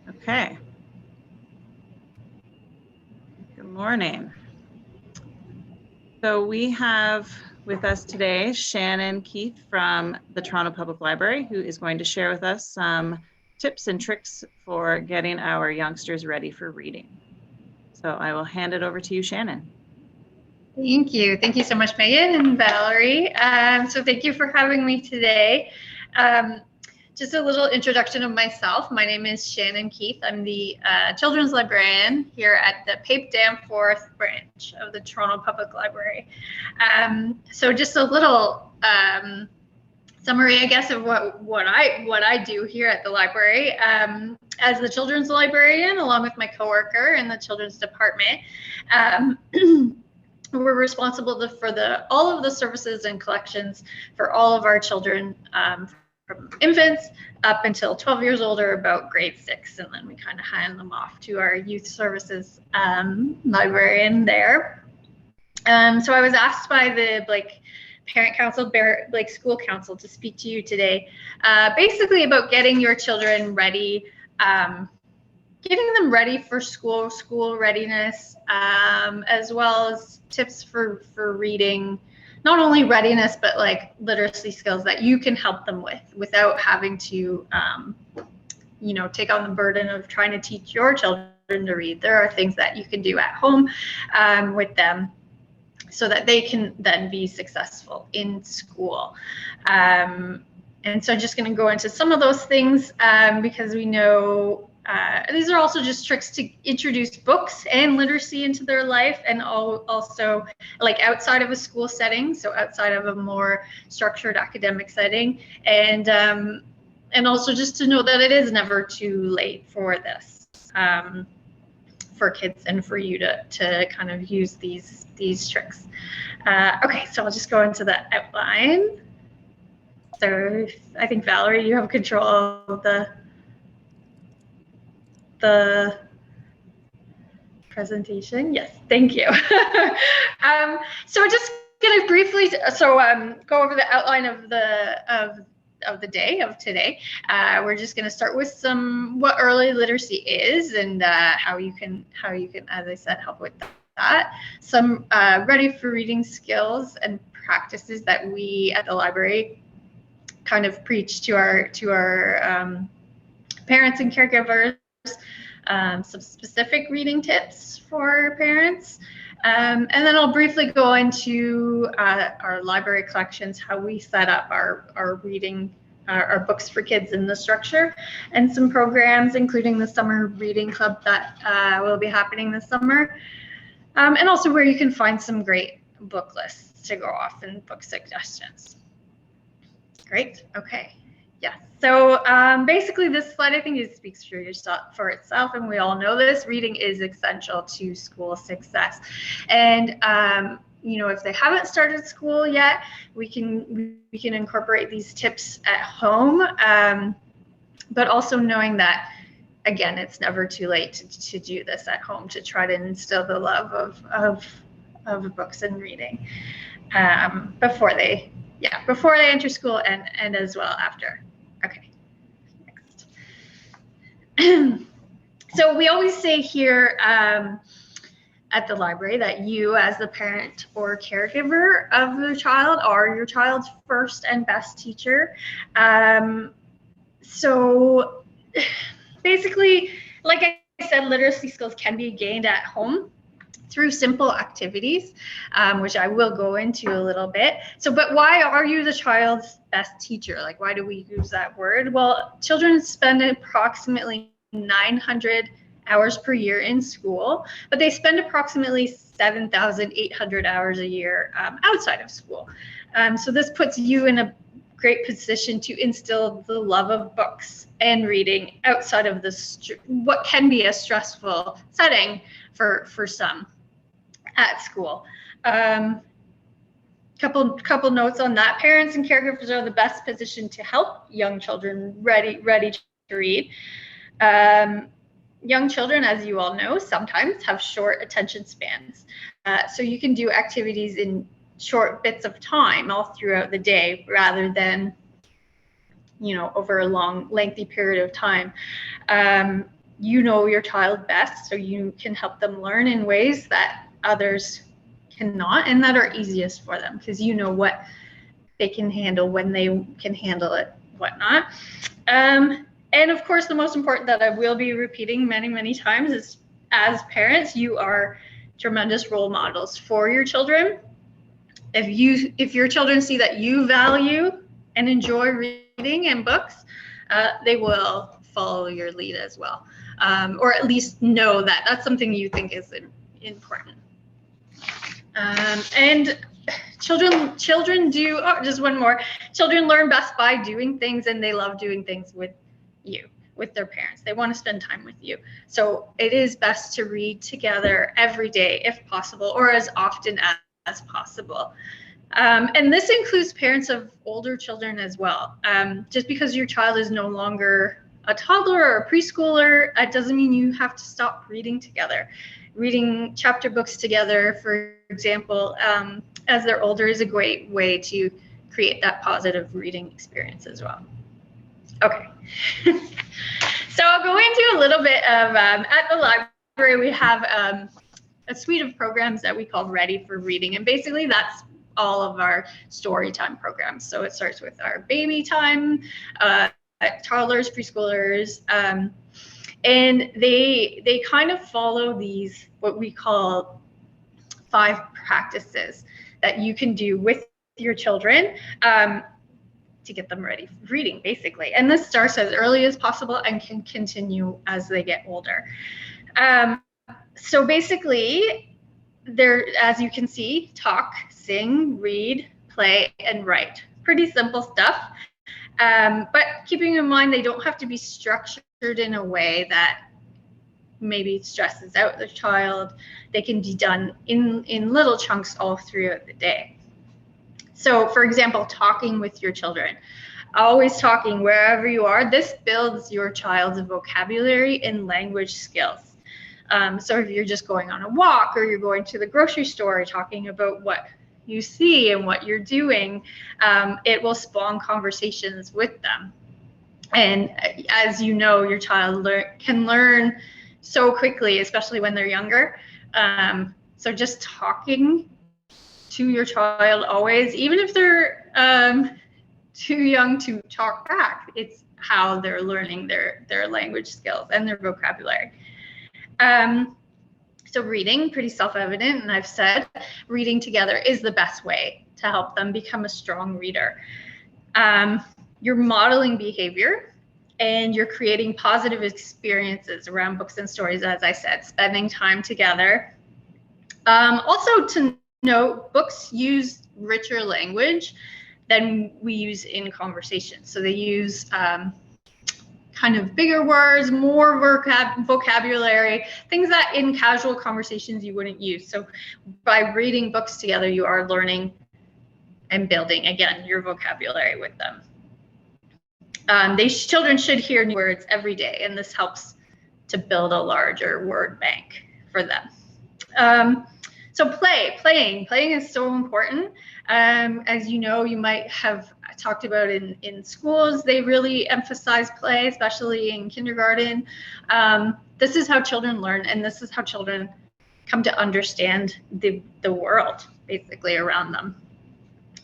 Okay. Good morning. So we have with us today Shannon Keith from the Toronto Public Library, who is going to share with us some tips and tricks for getting our youngsters ready for reading. So I will hand it over to you, Shannon. Thank you. Thank you so much, Megan and Valerie. So thank you for having me today. Just a little introduction of myself. My name is Shannon Keith. I'm the children's librarian here at the Pape Danforth branch of the Toronto Public Library. So just a little summary, I guess, of what I do here at the library. As the children's librarian, along with my coworker in the children's department, we're responsible for all of the services and collections for all of our children, from infants up until 12 years old or about grade 6, and then we kind of hand them off to our youth services librarian there. So I was asked by the parent council, school council, to speak to you today, basically about getting your children ready, getting them ready for school readiness, as well as tips for reading. Not only readiness, but literacy skills that you can help them with without having to, take on the burden of trying to teach your children to read. There are things that you can do at home with them so that they can then be successful in school. And so I'm just going to go into some of those things because we know these are also just tricks to introduce books and literacy into their life, and also outside of a school setting, so outside of a more structured academic setting, and also just to know that it is never too late for this, for kids and for you to kind of use these tricks. Okay, so I'll just go into the outline. So I think Valerie, you have control of the presentation. Yes, thank you. So just gonna briefly go over the outline of the day of today. We're just gonna start with what early literacy is and how you can, as I said, help with that. Some ready for reading skills and practices that we at the library kind of preach to our parents and caregivers. Some specific reading tips for parents, and then I'll briefly go into our library collections, how we set up our reading, our books for kids in the structure, and some programs, including the summer reading club that will be happening this summer, and also where you can find some great book lists to go off and book suggestions. Great. Okay. Yeah, so basically this slide, I think it speaks for itself, and we all know this. Reading is essential to school success. And, if they haven't started school yet, we can incorporate these tips at home, but also knowing that, again, it's never too late to do this at home, to try to instill the love of books and reading before they enter school and as well after. Okay, next. So we always say here at the library that you, as the parent or caregiver of the child, are your child's first and best teacher. So basically, like I said, literacy skills can be gained at home through simple activities, which I will go into a little bit. But why are you the child's best teacher? Why do we use that word? Well, children spend approximately 900 hours per year in school, but they spend approximately 7,800 hours a year outside of school. So this puts you in a great position to instill the love of books and reading outside of what can be a stressful setting for some at school. Couple notes on that. Parents and caregivers are the best position to help young children ready to read. Young children, as you all know, sometimes have short attention spans. So you can do activities in short bits of time all throughout the day rather than over a long, lengthy period of time. You know your child best, so you can help them learn in ways that others cannot and that are easiest for them, because you know what they can handle, when they can handle it, whatnot. And of course, the most important that I will be repeating many, many times is, as parents, you are tremendous role models for your children. If your children see that you value and enjoy reading and books, they will follow your lead as well, or at least know that that's something you think is important. And children do, just one more, children learn best by doing things, and they love doing things with you, with their parents. They want to spend time with you. So it is best to read together every day if possible, or as often as possible. And this includes parents of older children as well. Just because your child is no longer a toddler or a preschooler, it doesn't mean you have to stop reading together. Reading chapter books together, for example, as they're older, is a great way to create that positive reading experience as well. Okay. So I'll go into a little bit of, at the library, we have a suite of programs that we call Ready for Reading. And basically that's all of our story time programs. So it starts with our baby time, toddlers, preschoolers, and they kind of follow these, what we call 5 practices that you can do with your children to get them ready for reading, basically. And this starts as early as possible and can continue as they get older. So basically, there, as you can see, talk, sing, read, play, and write. Pretty simple stuff. But keeping in mind, they don't have to be structured in a way that maybe stresses out the child. They can be done in little chunks all throughout the day. So, for example, talking with your children. Always talking wherever you are. This builds your child's vocabulary and language skills. So if you're just going on a walk, or you're going to the grocery store, talking about what you see and what you're doing, it will spawn conversations with them. And as you know, your child can learn so quickly, especially when they're younger. So just talking to your child always, even if they're too young to talk back, it's how they're learning their language skills and their vocabulary. So reading, pretty self-evident, and I've said reading together is the best way to help them become a strong reader. You're modeling behavior, and you're creating positive experiences around books and stories, as I said, spending time together. Also to note, books use richer language than we use in conversation. So they use kind of bigger words, more vocabulary, things that in casual conversations you wouldn't use. So by reading books together, you are learning and building, again, your vocabulary with them. Children should hear new words every day, and this helps to build a larger word bank for them. So playing is so important. As you know, you might have talked about in schools, they really emphasize play, especially in kindergarten. This is how children learn, and this is how children come to understand the world, basically, around them.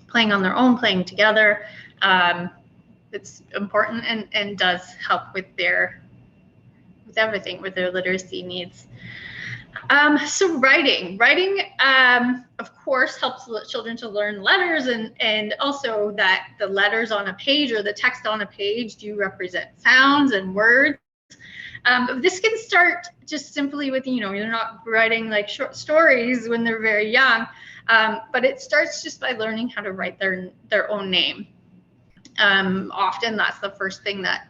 Playing on their own, playing together, it's important and does help with everything, with their literacy needs. So writing, of course, helps children to learn letters, and also that the letters on a page or the text on a page do represent sounds and words. This can start just simply with, you're not writing like short stories when they're very young, but it starts just by learning how to write their own name. Often that's the first thing that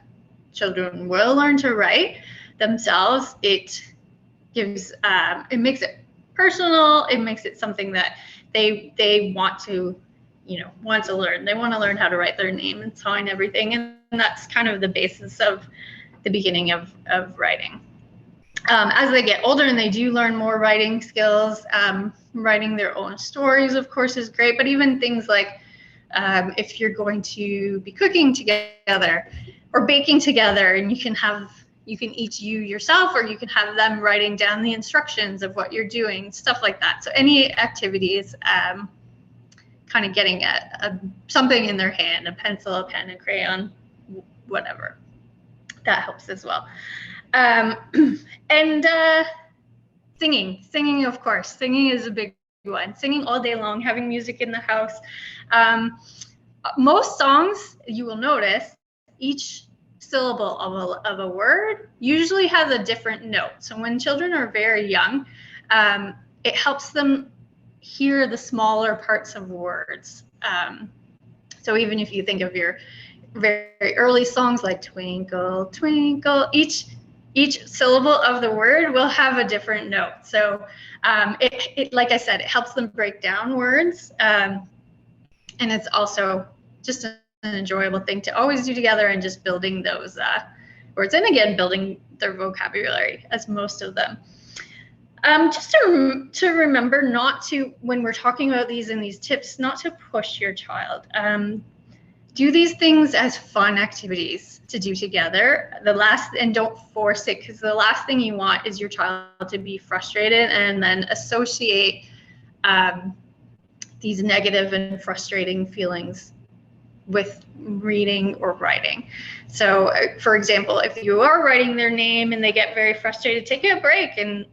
children will learn to write themselves. It makes it personal. It makes it something that they want to learn. They want to learn how to write their name and sign everything, and that's kind of the basis of the beginning of writing. As they get older and they do learn more writing skills, writing their own stories, of course, is great. But even things like If you're going to be cooking together or baking together, and you can each you yourself, or you can have them writing down the instructions of what you're doing, stuff like that. So any activities, kind of getting something in their hand, a pencil, a pen, a crayon, whatever. That helps as well. And singing, of course. Singing is a big one. Singing all day long, having music in the house. Most songs, you will notice, each syllable of a word usually has a different note. So when children are very young, it helps them hear the smaller parts of words. So even if you think of your very early songs like Twinkle, Twinkle, each syllable of the word will have a different note. So it like I said, it helps them break down words. And it's also just an enjoyable thing to always do together, and just building those words. And again, building their vocabulary, as most of them. Just to remember not to, when we're talking about these and these tips, not to push your child. Do these things as fun activities to do together. And don't force it, because the last thing you want is your child to be frustrated and then associate these negative and frustrating feelings with reading or writing. So, for example, if you are writing their name and they get very frustrated, take a break and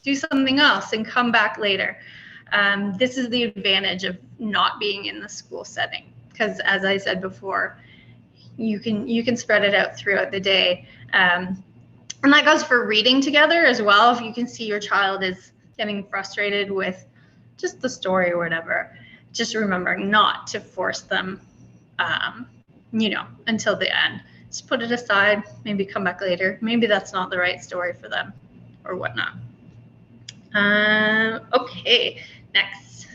do something else and come back later. This is the advantage of not being in the school setting, because as I said before, you can spread it out throughout the day. And that goes for reading together as well. If you can see your child is getting frustrated with just the story or whatever, just remembering not to force them, until the end. Just put it aside, maybe come back later. Maybe that's not the right story for them or whatnot. Okay, next.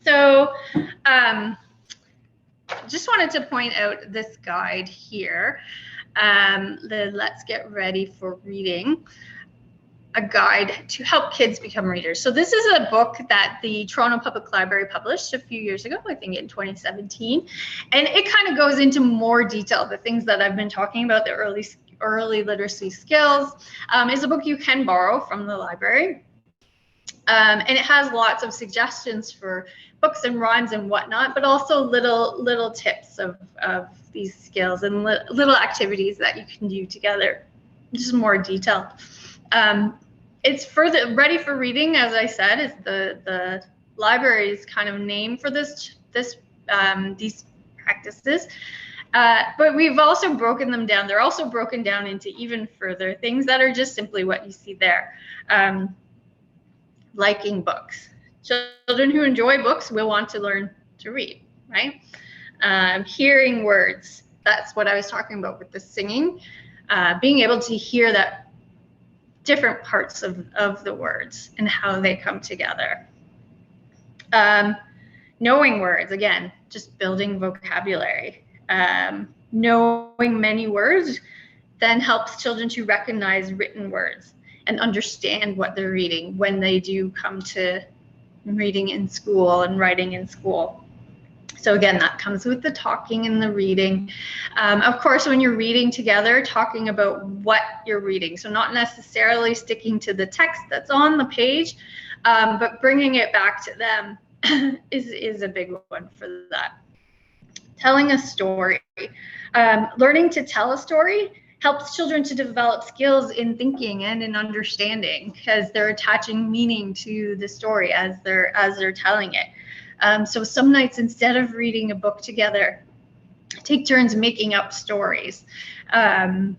So just wanted to point out this guide here, the Let's Get Ready for Reading, a guide to help kids become readers. So this is a book that the Toronto Public Library published a few years ago, I think in 2017. And it kind of goes into more detail, the things that I've been talking about, the early literacy skills. It's a book you can borrow from the library. And it has lots of suggestions for books and rhymes and whatnot, but also little tips of these skills and little activities that you can do together, just more detailed. It's Ready for Reading, as I said, is the library's kind of name for these practices. But we've also broken them down. They're also broken down into even further things that are just simply what you see there. Liking books. Children who enjoy books will want to learn to read, right? Hearing words. That's what I was talking about with the singing. Being able to hear that different parts of the words and how they come together. Knowing words, again, just building vocabulary. Knowing many words then helps children to recognize written words and understand what they're reading when they do come to reading in school and writing in school. So again, that comes with the talking and the reading. Of course, when you're reading together, talking about what you're reading. So not necessarily sticking to the text that's on the page, but bringing it back to them is a big one for that. Telling a story. Learning to tell a story helps children to develop skills in thinking and in understanding, because they're attaching meaning to the story as they're telling it. So some nights, instead of reading a book together, take turns making up stories, or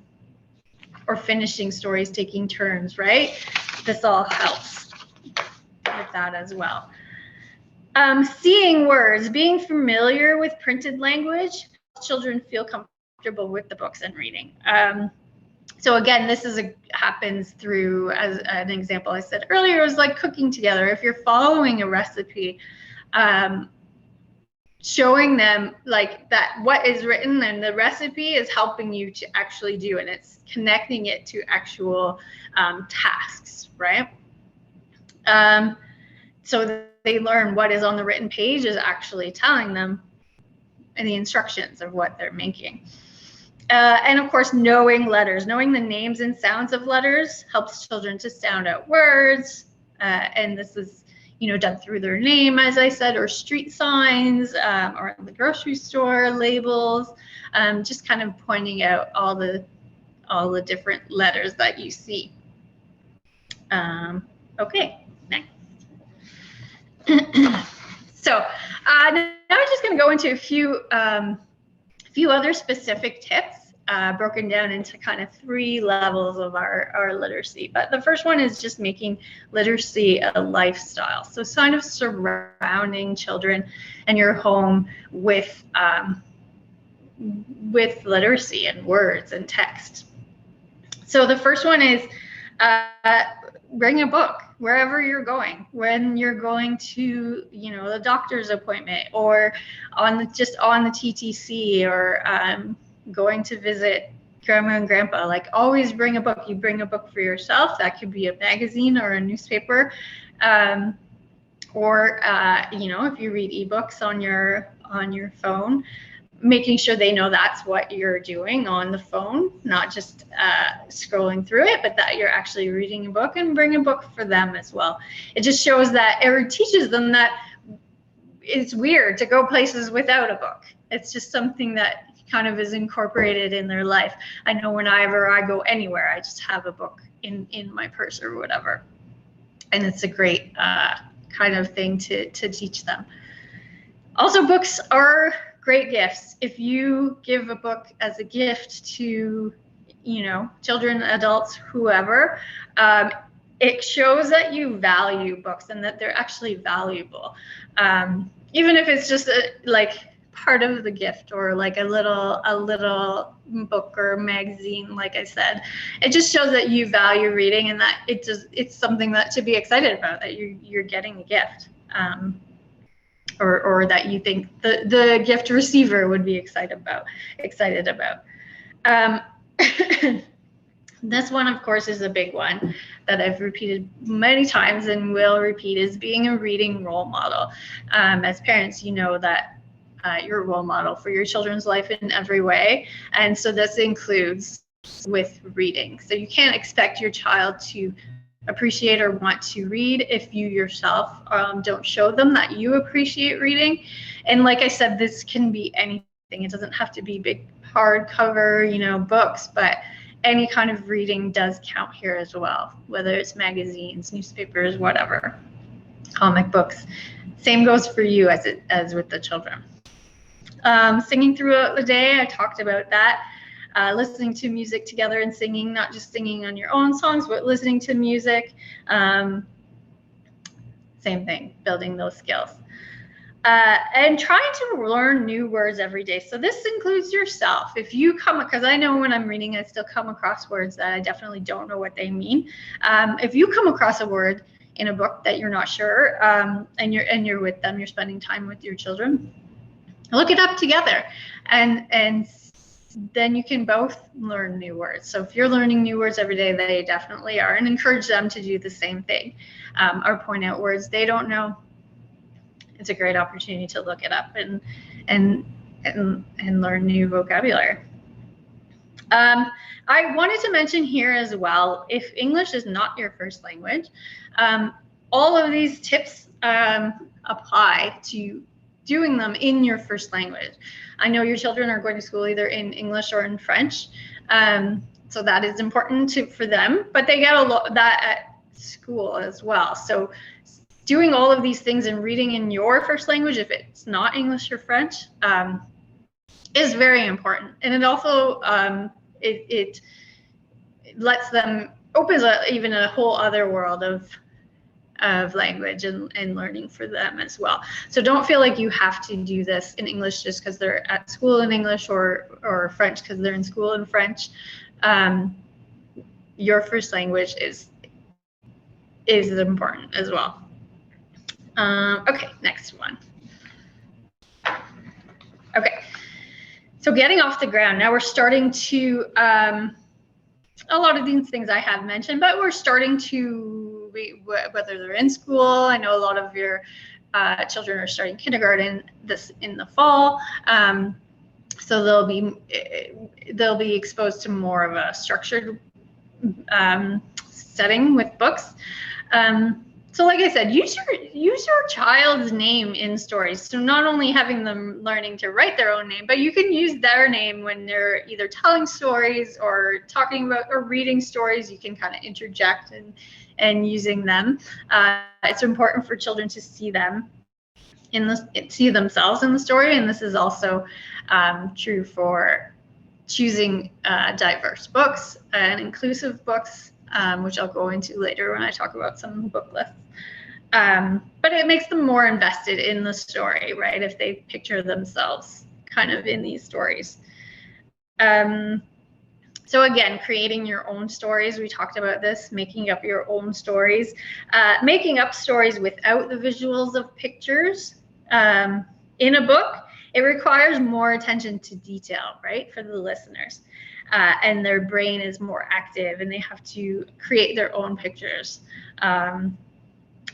finishing stories, taking turns, right? This all helps with that as well. Seeing words, being familiar with printed language, children feel comfortable with the books and reading. So again, this happens through, as an example I said earlier, it was like cooking together. If you're following a recipe, showing them like that what is written and the recipe is helping you to actually do, and it's connecting it to actual tasks, right? so they learn what is on the written page is actually telling them and the instructions of what they're making. And of course, knowing letters, knowing the names and sounds of letters helps children to sound out words. And this is, done through their name, as I said, or street signs, or in the grocery store labels, just kind of pointing out all the different letters that you see. Okay, next. So now I'm just going to go into a few other specific tips, broken down into kind of 3 levels of our literacy. But the first one is just making literacy a lifestyle. So kind of surrounding children and your home with literacy and words and text. So the first one is bring a book wherever you're going, when you're going to, the doctor's appointment, or on the TTC, or going to visit grandma and grandpa. Like, always bring a book. You bring a book for yourself. That could be a magazine or a newspaper, or if you read ebooks on your phone, making sure they know that's what you're doing on the phone, not just scrolling through it, but that you're actually reading a book, and bring a book for them as well. It just shows that, it teaches them that it's weird to go places without a book. It's just something that kind of is incorporated in their life. I know whenever I go anywhere, I just have a book in my purse or whatever. And it's a great kind of thing to teach them. Also, books are great gifts. If you give a book as a gift to, children, adults, whoever, it shows that you value books and that they're actually valuable. Even if it's just like part of the gift, or like a little book or magazine, like I said, it just shows that you value reading, and that it's something that to be excited about, that you're getting a gift. Or that you think the gift receiver would be excited about. This one, of course, is a big one that I've repeated many times and will repeat, is being a reading role model. As parents, you know that you're a role model for your children's life in every way. And so this includes with reading. So you can't expect your child to appreciate or want to read if you yourself don't show them that you appreciate reading. And like I said, this can be anything. It doesn't have to be big hardcover, books, but any kind of reading does count here as well, whether it's magazines, newspapers, whatever, comic books. Same goes for you as with the children. Singing throughout the day, I talked about that. Listening to music together and singing, not just singing on your own songs, but listening to music. Same thing, building those skills. And trying to learn new words every day. So this includes yourself. If you because I know when I'm reading, I still come across words that I definitely don't know what they mean. If you come across a word in a book that you're not sure, and you're with them, you're spending time with your children, look it up together, and then you can both learn new words. So if you're learning new words every day, they definitely are, and encourage them to do the same thing, or point out words they don't know. It's a great opportunity to look it up and learn new vocabulary. I wanted to mention here as well, if English is not your first language, all of these tips apply to doing them in your first language. I know your children are going to school either in English or in French, so that is important for them, but they get a lot that at school as well. So doing all of these things and reading in your first language, if it's not English or French, is very important. And it also it lets them, opens even a whole other world of language and learning for them as well. So don't feel like you have to do this in English just because they're at school in English, or French because they're in school in French. Your first language is important as well. Okay, next one. Okay, so getting off the ground. Now we're starting to, a lot of these things I have mentioned, but we're starting to whether they're in school. I know a lot of your children are starting kindergarten in the fall. So they'll be exposed to more of a structured setting with books. So like I said, use your child's name in stories. So not only having them learning to write their own name, but you can use their name when they're either telling stories or talking about or reading stories. You can kind of interject and using them. It's important for children to see themselves in the story, and this is also true for choosing diverse books and inclusive books, which I'll go into later when I talk about some book lists. But it makes them more invested in the story, right? If they picture themselves kind of in these stories. So again, creating your own stories. We talked about this, making up your own stories. Making up stories without the visuals of pictures in a book, it requires more attention to detail, right, for the listeners. And their brain is more active and they have to create their own pictures.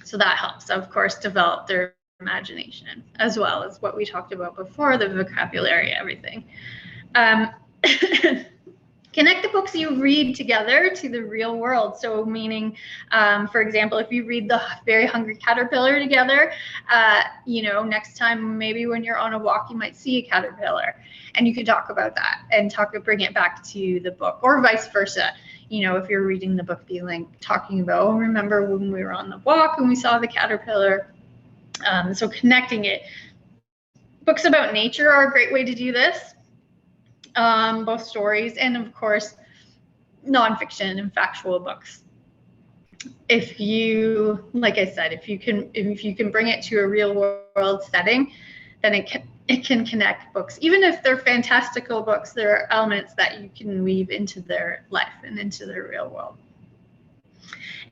So that helps, of course, develop their imagination, as well as what we talked about before, the vocabulary, everything. Connect the books you read together to the real world. So meaning, for example, if you read The Very Hungry Caterpillar together, next time, maybe when you're on a walk, you might see a caterpillar and you can talk about that and bring it back to the book, or vice versa. If you're reading the book, talking about, remember when we were on the walk and we saw the caterpillar. So connecting it. Books about nature are a great way to do this. Both stories and, of course, nonfiction and factual books. If you, like I said, if you can bring it to a real world setting, then it can connect books. Even if they're fantastical books, there are elements that you can weave into their life and into their real world.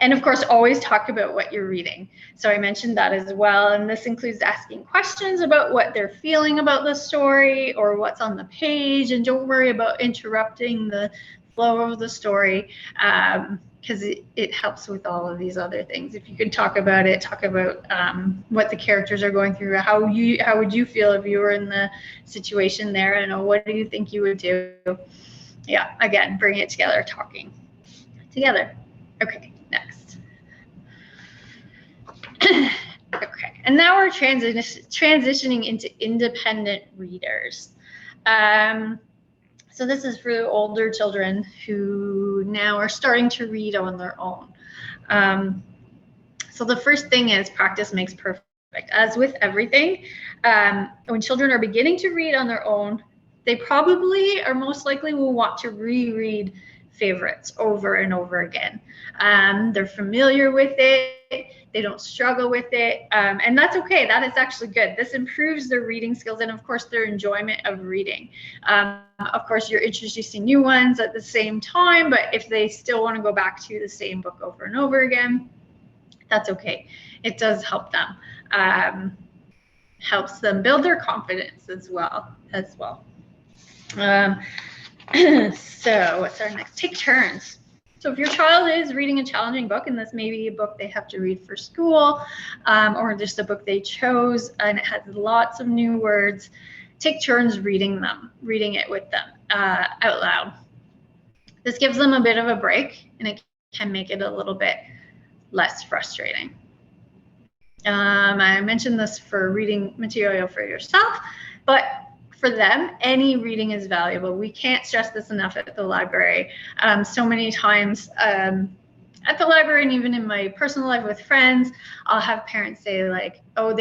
And of course, always talk about what you're reading. So I mentioned that as well. And this includes asking questions about what they're feeling about the story or what's on the page. And don't worry about interrupting the flow of the story, because it helps with all of these other things. If you could talk about what the characters are going through, how would you feel if you were in the situation there, and what do you think you would do? Yeah, again, bring it together, talking together. Okay, next. Okay, and now we're transitioning into independent readers. So this is for older children who now are starting to read on their own. So the first thing is practice makes perfect. As with everything, when children are beginning to read on their own, they probably or most likely will want to reread favorites over and over again. They're familiar with it. They don't struggle with it. And that's okay. That is actually good. This improves their reading skills and, of course, their enjoyment of reading. Of course, you're introducing new ones at the same time, but if they still want to go back to the same book over and over again, that's okay. It does help them. Helps them build their confidence as well. So what's our next? Take turns. So if your child is reading a challenging book, and this may be a book they have to read for school, or just a book they chose and it has lots of new words, take turns reading it with them out loud. This gives them a bit of a break, and it can make it a little bit less frustrating. I mentioned this for reading material for yourself, but for them, any reading is valuable. We can't stress this enough at the library. So many times at the library, and even in my personal life with friends, I'll have parents say like, oh,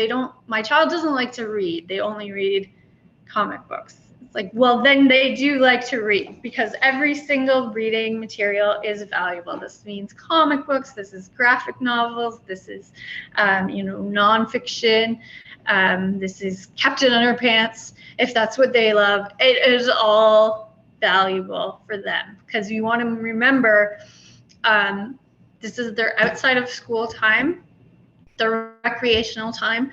my child doesn't like to read. They only read comic books. It's like, well, then they do like to read, because every single reading material is valuable. This means comic books, this is graphic novels, this is, nonfiction, this is Captain Underpants, if that's what they love. It is all valuable for them, because you want to remember this is their outside of school time, the recreational time.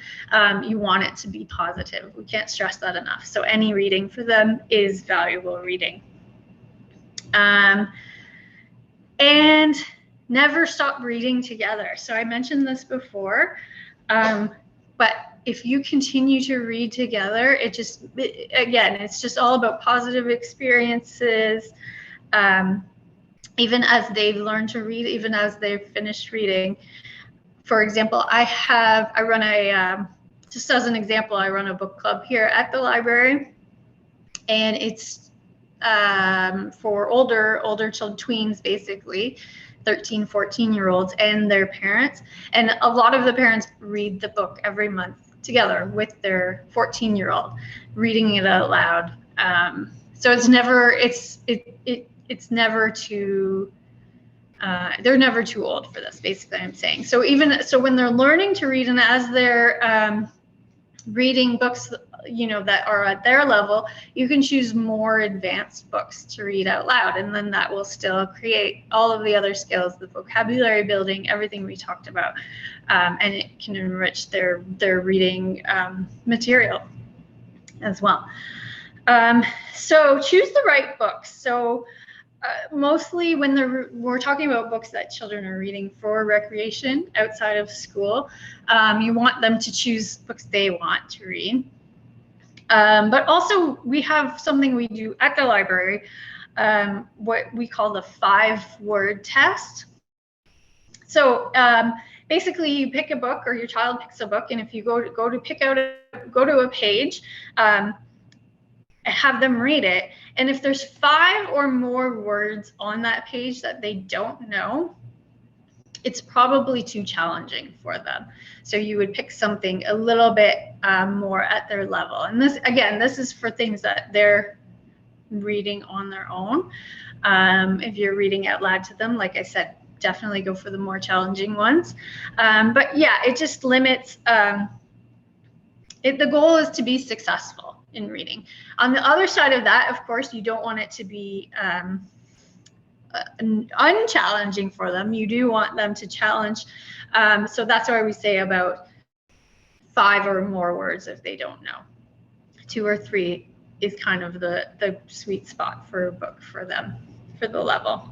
You want it to be positive. We can't stress that enough. So any reading for them is valuable reading. And never stop reading together. So I mentioned this before, but if you continue to read together, again, it's just all about positive experiences. Even as they learn to read, even as they've finished reading. For example, just as an example, I run a book club here at the library, and it's for older children, tweens basically, 13, 14-year-olds and their parents. And a lot of the parents read the book every month together with their 14-year-old, reading it out loud. So it's never too they're never too old for this, basically, I'm saying. So when they're learning to read, and as they're reading books, that are at their level, you can choose more advanced books to read out loud, and then that will still create all of the other skills, the vocabulary building, everything we talked about, and it can enrich their reading material as well. So choose the right books. So mostly when we're talking about books that children are reading for recreation outside of school, you want them to choose books they want to read. But also we have something we do at the library, what we call the 5-word test. So basically you pick a book, or your child picks a book, and if you go to a page, have them read it, and if there's 5 or more words on that page that they don't know, it's probably too challenging for them. So you would pick something a little bit more at their level. And this is for things that they're reading on their own. If you're reading out loud to them, like I said, definitely go for the more challenging ones. But yeah, it just limits, the goal is to be successful in reading. On the other side of that, of course, you don't want it to be unchallenging for them. You do want them to challenge. So that's why we say about 5 or more words if they don't know. 2 or 3 is kind of the sweet spot for a book for them, for the level.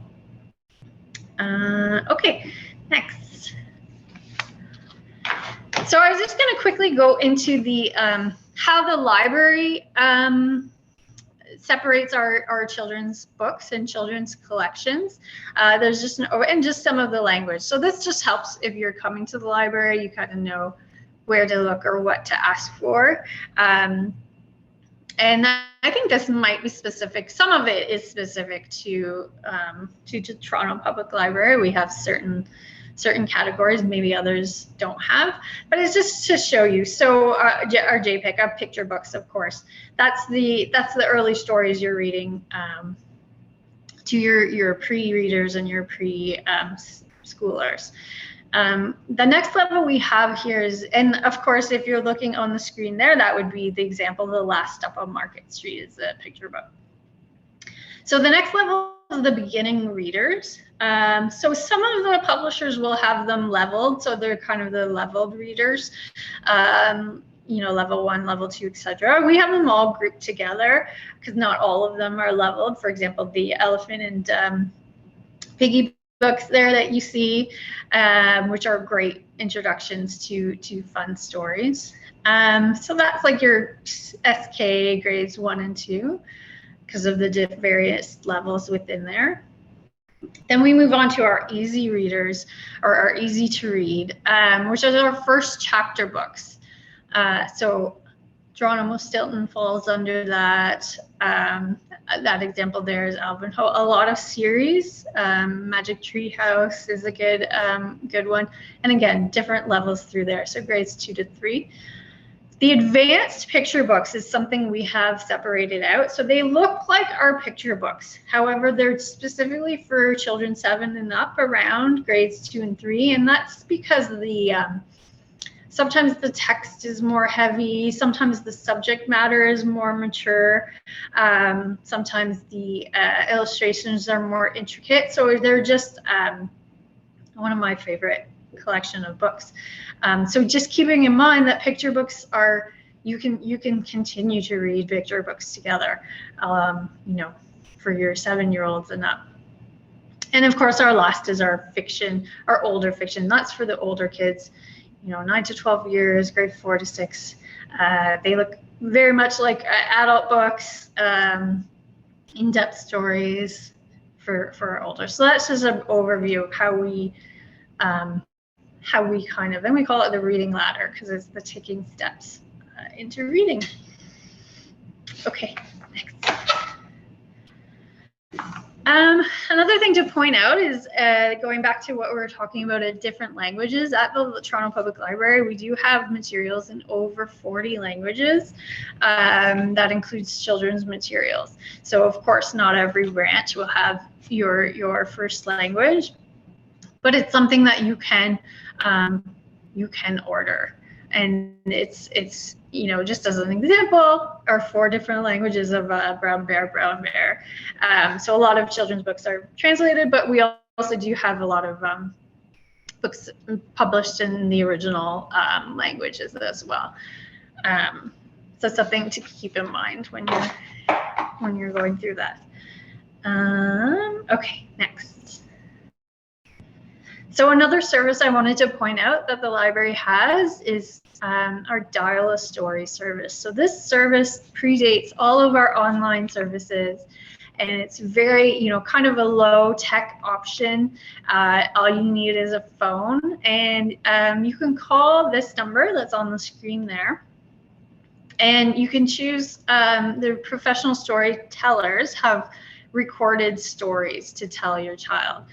Okay, next. So I was just going to quickly go into the how the library separates our children's books and children's collections. There's just and just some of the language. So this just helps if you're coming to the library, you kind of know where to look or what to ask for. And I think this might be specific. Some of it is specific to Toronto Public Library. We have certain categories, maybe others don't have, but it's just to show you. So our JPEG, our picture books, of course, that's the early stories you're reading to your pre-readers and your pre-schoolers. The next level we have here is, and of course, if you're looking on the screen there, that would be the example, The Last Stop on Market Street is a picture book. So the next level is the beginning readers. So some of the publishers will have them leveled, so they're kind of the leveled readers, level 1, level 2, etc. We have them all grouped together because not all of them are leveled. For example, the Elephant and Piggy books there that you see, which are great introductions to fun stories. So that's like your SK grades 1 and 2 because of the various levels within there. Then we move on to our easy readers, or our easy to read, which are our first chapter books. So Geronimo Stilton falls under that. That example there is Alvin Ho. A lot of series. Magic Tree House is a good one. And again, different levels through there. So grades 2 to 3. The advanced picture books is something we have separated out. So they look like our picture books. However, they're specifically for children 7 and up, around grades 2 and 3. And that's because sometimes the text is more heavy. Sometimes the subject matter is more mature. Sometimes the illustrations are more intricate. So they're just one of my favorite collection of books. So just keeping in mind that picture books are, you can continue to read picture books together, for your 7-year-olds and up. And of course, our last is our fiction, our older fiction. That's for the older kids, 9 to 12 years, grade 4 to 6. They look very much like adult books, in-depth stories for our older. So that's just an overview of how we kind of, then we call it the reading ladder, because it's the ticking steps into reading. Okay, next. Another thing to point out is going back to what we were talking about at different languages. At the Toronto Public Library, we do have materials in over 40 languages. That includes children's materials. So of course, not every branch will have your first language, but it's something that you can order. And it's just as an example, are 4 different languages of brown bear. So a lot of children's books are translated, but we also do have a lot of books published in the original languages as well. So something to keep in mind when you're going through that. Okay, next. So another service I wanted to point out that the library has is our Dial a Story service. So this service predates all of our online services, and it's very, kind of a low tech option. All you need is a phone, and you can call this number that's on the screen there. And you can choose, the professional storytellers have recorded stories to tell your child.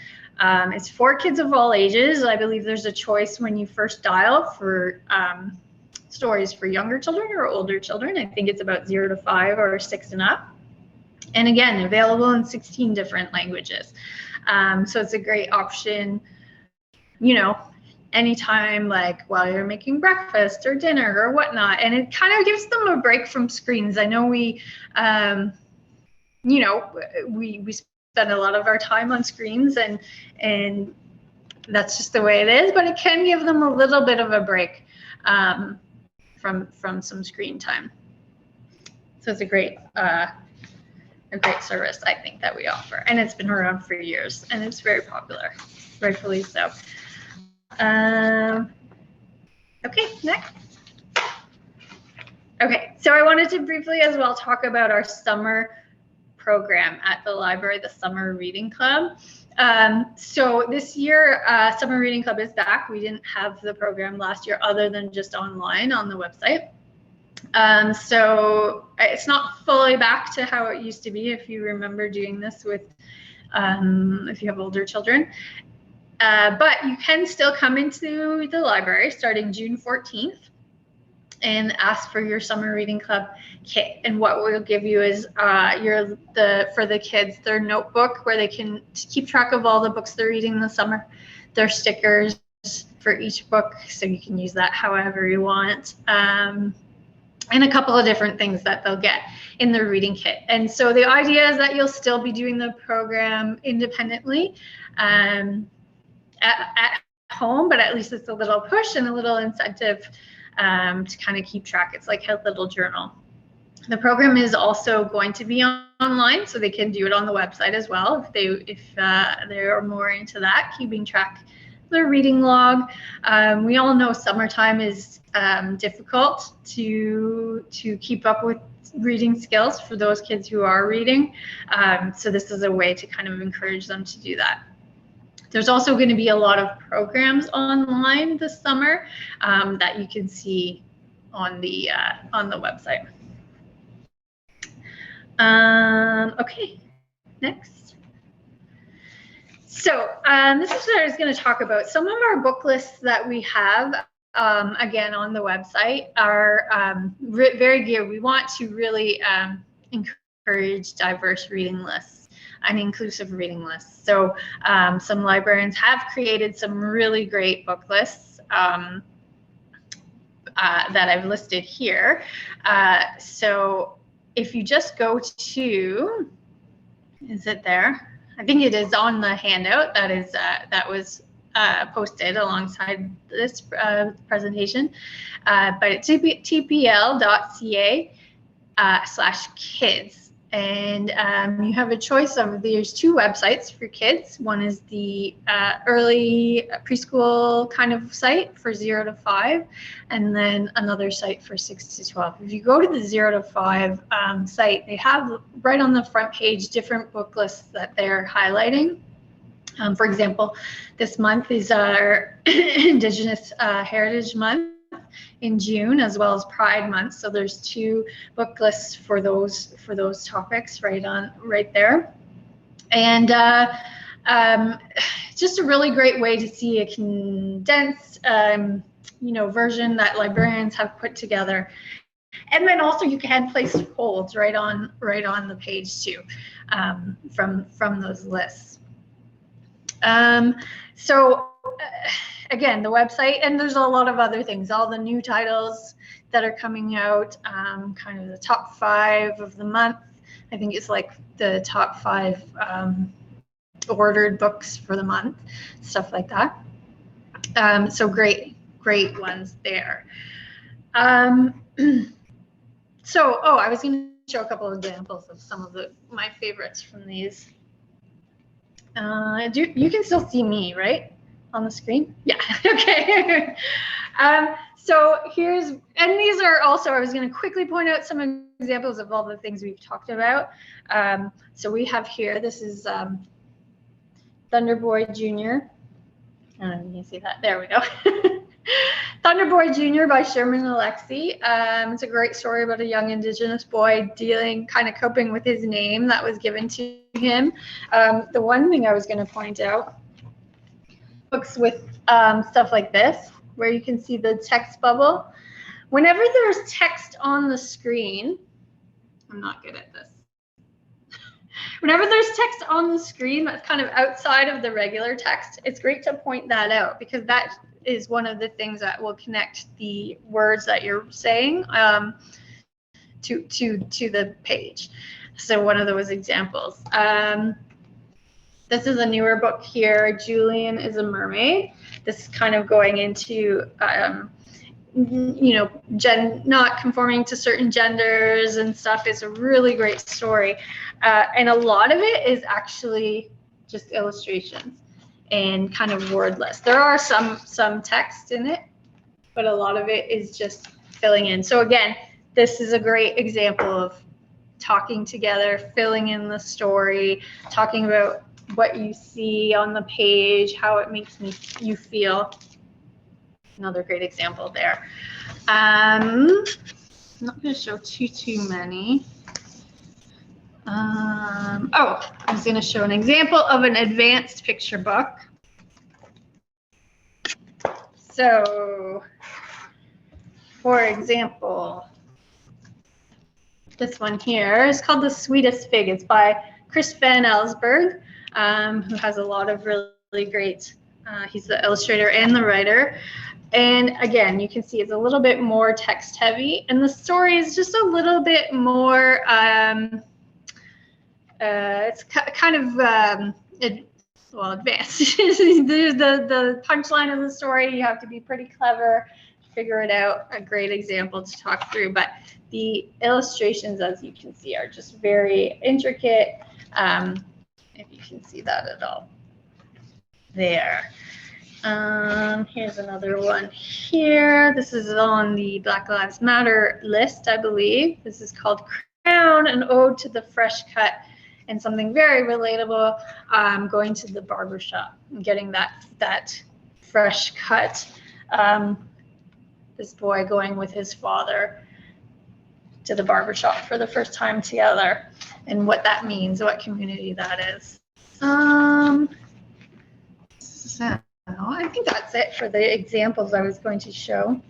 It's for kids of all ages. I believe there's a choice when you first dial for stories for younger children or older children. I think it's about 0 to 5 or 6 and up. And again, available in 16 different languages. So it's a great option, anytime, like while you're making breakfast or dinner or whatnot. And it kind of gives them a break from screens. I know we spend a lot of our time on screens, and that's just the way it is, but it can give them a little bit of a break from some screen time. So it's a great service, I think, that we offer, and it's been around for years, and it's very popular, rightfully so. Okay, next. Okay, so I wanted to briefly as well talk about our summer program at the library, the Summer Reading Club. So this year, Summer Reading Club is back. We didn't have the program last year other than just online on the website. So it's not fully back to how it used to be, if you remember doing this with, if you have older children. But you can still come into the library starting June 14th. And ask for your Summer Reading Club kit. And what we'll give you is for the kids, their notebook where they can keep track of all the books they're reading in the summer, their stickers for each book, so you can use that however you want, and a couple of different things that they'll get in their reading kit. And so the idea is that you'll still be doing the program independently at home, but at least it's a little push and a little incentive to kind of keep track. It's like a little journal. The program is also going to be online, so they can do it on the website as well if they're more into that, keeping track of their reading log. We all know summertime is difficult to keep up with reading skills for those kids who are reading. So this is a way to kind of encourage them to do that. There's also going to be a lot of programs online this summer that you can see on the website. Okay, next. So this is what I was going to talk about. Some of our book lists that we have, again, on the website are very geared. We want to really encourage diverse reading lists and inclusive reading lists. So some librarians have created some really great book lists that I've listed here. So if you just go to, is it there? I think it is on the handout that was posted alongside this presentation, but it's tpl.ca/kids. And you have a choice of, there's 2 websites for kids. One is the early preschool kind of site for 0 to 5, and then another site for 6 to 12. If you go to the 0 to 5 site, they have right on the front page different book lists that they're highlighting. For example, this month is our Indigenous Heritage Month in June, as well as Pride Month. So there's 2 book lists for those topics right there. And just a really great way to see a condensed version that librarians have put together. And then also you can place polls right on the page too, from those lists. Again, the website, and there's a lot of other things, all the new titles that are coming out, kind of the top 5 of the month. I think it's like the top 5 ordered books for the month, stuff like that. So great ones there. I was going to show a couple of examples of some of my favorites from these. You can still see me, right? On the screen? Yeah, okay. So these are also, I was going to quickly point out some examples of all the things we've talked about. So we have here, this is Thunderboy Jr. I don't know if you can see that. There we go. Thunderboy Jr. by Sherman Alexie. It's a great story about a young Indigenous boy coping with his name that was given to him. The one thing I was going to point out, books with stuff like this, where you can see the text bubble. Whenever there's text on the screen, I'm not good at this. Whenever there's text on the screen that's kind of outside of the regular text, it's great to point that out, because that is one of the things that will connect the words that you're saying to the page. So one of those examples. This is a newer book here, Julian is a Mermaid. This is kind of going into not conforming to certain genders and stuff. It's a really great story. And a lot of it is actually just illustrations and kind of wordless. There are some text in it, but a lot of it is just filling in. So again, this is a great example of talking together, filling in the story, talking about what you see on the page, how it makes you feel. Another great example there. I'm not going to show too many. I was going to show an example of an advanced picture book. So, for example, this one here is called The Sweetest Fig. It's by Chris Van Ellsberg, who has a lot of really great, he's the illustrator and the writer. And again, you can see it's a little bit more text heavy, and the story is just a little bit more, it's kind of advanced. the punchline of the story, you have to be pretty clever to figure it out. A great example to talk through, but the illustrations, as you can see, are just very intricate. If you can see that at all there. Here's another one here. This is on the Black Lives Matter list, I believe. This is called Crown, an ode to the fresh cut, and something very relatable, going to the barbershop and getting that fresh cut. This boy going with his father to the barbershop for the first time together, and what that means, what community that is. So I think that's it for the examples I was going to show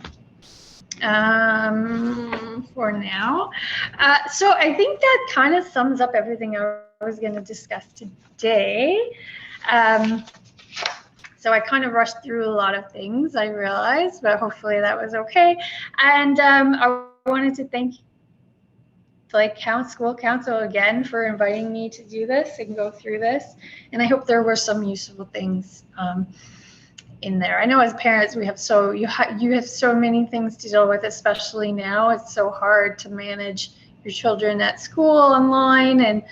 for now. So I think that kind of sums up everything I was going to discuss today. So I kind of rushed through a lot of things, I realized, but hopefully that was okay. And I wanted to thank school council again for inviting me to do this and go through this. And I hope there were some useful things in there. I know as parents, you have so many things to deal with, especially now. It's so hard to manage your children at school online, and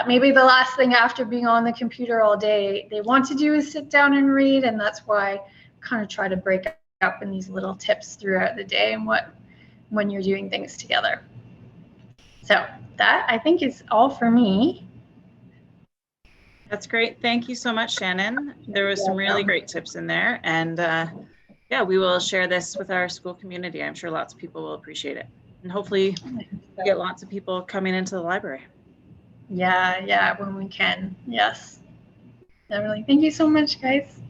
maybe the last thing after being on the computer all day they want to do is sit down and read. And that's why I kind of try to break up in these little tips throughout the day and when you're doing things together. So that, I think, is all for me. That's great. Thank you so much, Shannon. There was some really great tips in there. And yeah, we will share this with our school community. I'm sure lots of people will appreciate it. And hopefully we get lots of people coming into the library. Yeah, when we can. Yes, definitely. Thank you so much, guys.